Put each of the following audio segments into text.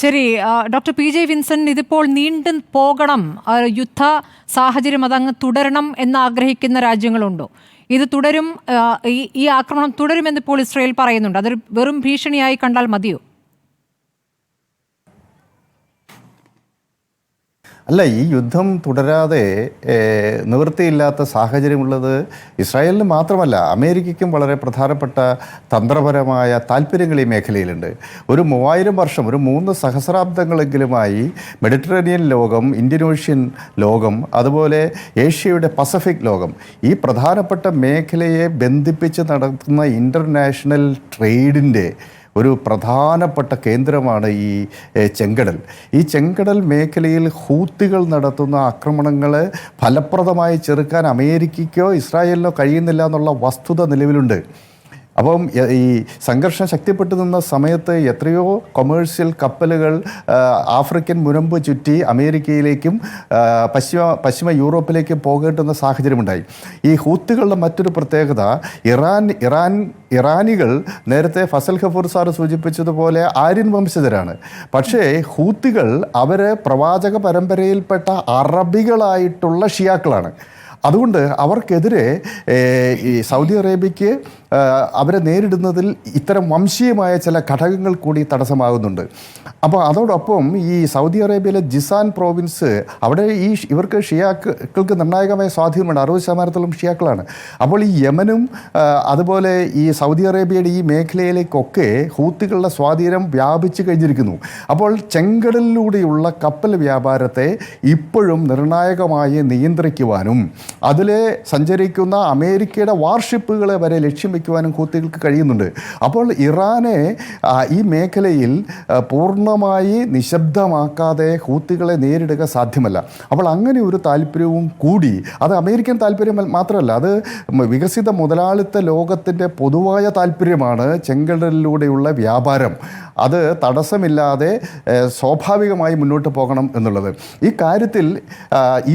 ശരി, doctor P J Vincent, ഇതിപ്പോൾ നീണ്ടു പോകണം, യുദ്ധ സാഹചര്യം അതങ്ങ് തുടരണം എന്ന് ആഗ്രഹിക്കുന്ന രാജ്യങ്ങളുണ്ടോ? ഇത് തുടരും, ഈ ആക്രമണം തുടരുമെന്ന് ഇപ്പോൾ ഇസ്രായേൽ പറയുന്നുണ്ട്. അതൊരു വെറും ഭീഷണിയായി കണ്ടാൽ മതിയോ? അല്ല, ഈ യുദ്ധം തുടരാതെ നിവൃത്തിയില്ലാത്ത സാഹചര്യമുള്ളത് ഇസ്രായേലിന് മാത്രമല്ല, അമേരിക്കയ്ക്കും വളരെ പ്രധാനപ്പെട്ട തന്ത്രപരമായ താല്പര്യങ്ങൾ ഈ മേഖലയിലുണ്ട്. ഒരു 3000 വർഷം, ഒരു 3 സഹസ്രാബ്ദങ്ങളെങ്കിലുമായി മെഡിറ്ററേനിയൻ ലോകം, ഇന്തോനേഷ്യൻ ലോകം, അതുപോലെ ഏഷ്യയുടെ പസഫിക് ലോകം, ഈ പ്രധാനപ്പെട്ട മേഖലയെ ബന്ധിപ്പിച്ച് നടത്തുന്ന ഇൻ്റർനാഷണൽ ട്രേഡിൻ്റെ ഒരു പ്രധാനപ്പെട്ട കേന്ദ്രമാണ് ഈ ചെങ്കടൽ. ഈ ചെങ്കടൽ മേഖലയിൽ ഹൂത്തികൾ നടത്തുന്ന ആക്രമണങ്ങൾ ഫലപ്രദമായി ചെറുക്കാൻ അമേരിക്കയ്ക്കോ ഇസ്രായേലിനോ കഴിയുന്നില്ല എന്നുള്ള വസ്തുത നിലവിലുണ്ട്. അപ്പം ഈ സംഘർഷം ശക്തിപ്പെട്ടു നിന്ന സമയത്ത് എത്രയോ കൊമേഴ്സ്യൽ കപ്പലുകൾ ആഫ്രിക്കൻ മുനമ്പ് ചുറ്റി അമേരിക്കയിലേക്കും പശ്ചിമ യൂറോപ്പിലേക്കും പോകേണ്ടുന്ന സാഹചര്യമുണ്ടായി. ഈ ഹൂത്തികളുടെ മറ്റൊരു പ്രത്യേകത, ഇറാനികൾ നേരത്തെ ഫസൽ ഖഫൂർ സാർ സൂചിപ്പിച്ചതുപോലെ ആര്യൻ വംശജരാണ്. പക്ഷേ ഹൂത്തികൾ അവർ പ്രവാചക പരമ്പരയിൽപ്പെട്ട അറബികളായിട്ടുള്ള ഷിയാക്കളാണ്. അതുകൊണ്ട് അവർക്കെതിരെ ഈ സൗദി അറേബ്യയ്ക്ക് അവരെ നേരിടുന്നതിൽ ഇത്തരം വംശീയമായ ചില ഘടകങ്ങൾ കൂടി തടസ്സമാകുന്നുണ്ട്. അപ്പോൾ അതോടൊപ്പം ഈ സൗദി അറേബ്യയിലെ ജിസാൻ പ്രോവിൻസ്, അവിടെ ഇവർക്ക് ഷിയാക്കൾക്ക് നിർണായകമായ സ്വാധീനമുണ്ട്. 60% ഷിയാക്കളാണ്. അപ്പോൾ ഈ യമനും അതുപോലെ ഈ സൗദി അറേബ്യയുടെ ഈ മേഖലയിലേക്കൊക്കെ ഹൂത്തികളുടെ സ്വാധീനം വ്യാപിച്ചു കഴിഞ്ഞിരിക്കുന്നു. അപ്പോൾ ചെങ്കടലിലൂടെയുള്ള കപ്പൽ വ്യാപാരത്തെ ഇപ്പോഴും നിർണായകമായി നിയന്ത്രിക്കുവാനും അതിലെ സഞ്ചരിക്കുന്ന അമേരിക്കയുടെ വാർഷിപ്പുകളെ വരെ ലക്ഷ്യം വയ്ക്കുവാനും ഹൂത്തികൾക്ക് കഴിയുന്നുണ്ട്. അപ്പോൾ ഇറാനെ ഈ മേഖലയിൽ പൂർണ്ണമായി നിശബ്ദമാക്കാതെ ഹൂത്തികളെ നേരിടുക സാധ്യമല്ല. അപ്പോൾ അങ്ങനെ ഒരു താല്പര്യവും കൂടി, അത് അമേരിക്കൻ താല്പര്യം മാത്രമല്ല, അത് വികസിത മുതലാളിത്ത ലോകത്തിൻ്റെ പൊതുവായ താല്പര്യമാണ് ചെങ്കടലിലൂടെയുള്ള വ്യാപാരം. അത് തടസ്സമില്ലാതെ സ്വാഭാവികമായി മുന്നോട്ട് പോകണം എന്നുള്ളത്. ഈ കാര്യത്തിൽ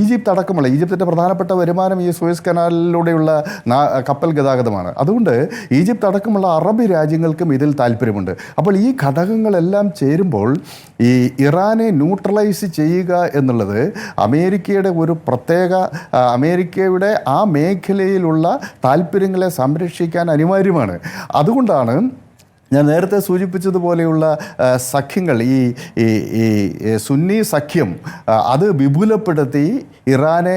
ഈജിപ്ത് ഈജിപ്തിൻ്റെ പ്രധാനപ്പെട്ട വരുമാനം ഈ സൂയസ് കനാലിലൂടെയുള്ള കപ്പൽ ഗതാഗതമാണ്. അതുകൊണ്ട് ഈജിപ്ത് അടക്കമുള്ള അറബ് രാജ്യങ്ങൾക്കും ഇതിൽ താല്പര്യമുണ്ട്. അപ്പോൾ ഈ ഘടകങ്ങളെല്ലാം ചേരുമ്പോൾ ഈ ഇറാനെ ന്യൂട്രലൈസ് ചെയ്യുക എന്നുള്ളത് അമേരിക്കയുടെ ഒരു പ്രത്യേക, അമേരിക്കയുടെ ആ മേഖലയിലുള്ള താല്പര്യങ്ങളെ സംരക്ഷിക്കാൻ അനിവാര്യമാണ്. അതുകൊണ്ടാണ് ഞാൻ നേരത്തെ സൂചിപ്പിച്ചതുപോലെയുള്ള സഖ്യങ്ങൾ, ഈ സുന്നി സഖ്യം അത് വിപുലപ്പെടുത്തി ഇറാനെ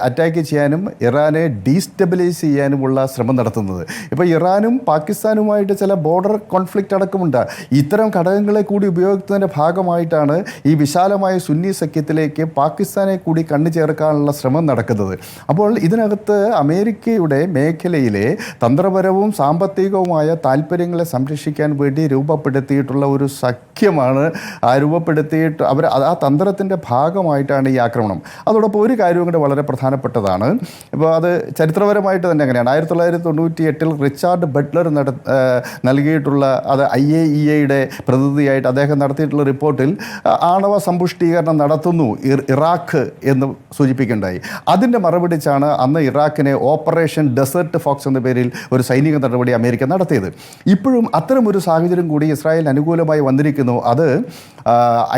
അറ്റാക്ക് ചെയ്യാനും ഇറാനെ ഡീസ്റ്റെബിലൈസ് ചെയ്യാനുമുള്ള ശ്രമം നടത്തുന്നത്. ഇപ്പോൾ ഇറാനും പാകിസ്ഥാനുമായിട്ട് ചില ബോർഡർ കോൺഫ്ലിക്റ്റ് അടക്കമുണ്ട്. ഇത്തരം ഘടകങ്ങളെ കൂടി ഉപയോഗിക്കുന്നതിൻ്റെ ഭാഗമായിട്ടാണ് ഈ വിശാലമായ സുന്നി സഖ്യത്തിലേക്ക് പാകിസ്ഥാനെ കൂടി കണ്ണു ചേർക്കാനുള്ള ശ്രമം നടക്കുന്നത്. അപ്പോൾ ഇതിനകത്ത് അമേരിക്കയുടെ മേഖലയിലെ തന്ത്രപരവും സാമ്പത്തികവുമായ താല്പര്യങ്ങളെ സംരക്ഷിക്കാൻ വേണ്ടി രൂപപ്പെടുത്തിയിട്ടുള്ള ഒരു സഖ്യമാണ്. രൂപപ്പെടുത്തിയിട്ട് ആ തന്ത്രത്തിൻ്റെ ഭാഗമായിട്ടാണ് ഈ ആക്രമണം. അതോടൊപ്പം ഒരു കാര്യവും കൂടെ വളരെ പ്രധാനപ്പെട്ടതാണ്. ഇപ്പോൾ അത് ചരിത്രപരമായിട്ട് തന്നെ അങ്ങനെയാണ്. 1998 റിച്ചാർഡ് ബട്ട്ലർ നൽകിയിട്ടുള്ള, അത് IAEAയുടെ പ്രതിനിധിയായിട്ട് അദ്ദേഹം നടത്തിയിട്ടുള്ള റിപ്പോർട്ടിൽ ആണവ സമ്പുഷ്ടീകരണം നടത്തുന്നു ഇറാഖ് എന്ന് സൂചിപ്പിക്കുകയുണ്ടായി. അതിൻ്റെ മറുപടിച്ചാണ് അന്ന് ഇറാഖിനെ ഓപ്പറേഷൻ ഡെസേർട്ട് ഫോക്സ് എന്ന പേരിൽ ഒരു സൈനിക നടപടി അമേരിക്ക നടത്തിയത്. ഇപ്പോഴും അത്തരമൊരു സാഹചര്യം കൂടി ഇസ്രായേലിന് അനുകൂലമായി വന്നിരിക്കുന്നു. അത്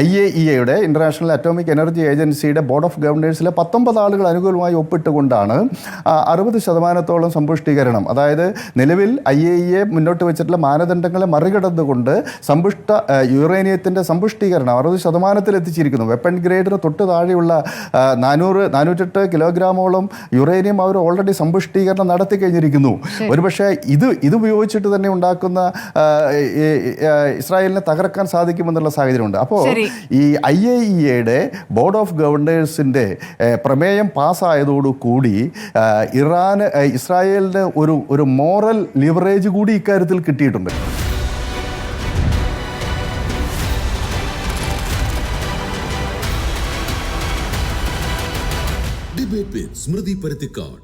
IAEAയുടെ ഇൻ്റർനാഷണൽ അറ്റോമിക് എനർജി ഏജൻസിയുടെ ബോർഡ് ഓഫ് ഗവർണേഴ്സിലെ 19 ആളുകൾ അനുകൂലമായി ഒപ്പിട്ടുകൊണ്ടാണ് 60% സമ്പുഷ്ടീകരണം, അതായത് നിലവിൽ IAEA മുന്നോട്ട് വെച്ചിട്ടുള്ള മാനദണ്ഡങ്ങളെ മറികടന്നുകൊണ്ട് യുറേനിയത്തിൻ്റെ സമ്പുഷ്ടീകരണം 60% എത്തിച്ചിരിക്കുന്നു. വെപ്പൺ ഗ്രേഡിന് തൊട്ട് താഴെയുള്ള 408 കിലോഗ്രാമോളം യുറേനിയം അവർ ഓൾറെഡി സമ്പുഷ്ടീകരണം നടത്തി കഴിഞ്ഞിരിക്കുന്നു. ഒരുപക്ഷെ ഇത് ഉപയോഗിച്ചിട്ട് തന്നെ ഉണ്ടാക്കുന്ന ഇസ്രായേലിനെ തകർക്കാൻ സാധിക്കുമെന്നുള്ള സാഹചര്യമുണ്ട്. അപ്പോൾ ഈ IAEAയുടെ ബോർഡ് ഓഫ് ഗവർണേഴ്സിൻ്റെ പ്രമേയം പാസ്സായതോടുകൂടി ഇസ്രായേലിന് ഒരു മോറൽ ലിവറേജ് കൂടി ഇക്കാര്യത്തിൽ കിട്ടിയിട്ടുണ്ട്. ഡിബേറ്റ് വിത്ത് സ്മൃതി പരുത്തിക്കാട്.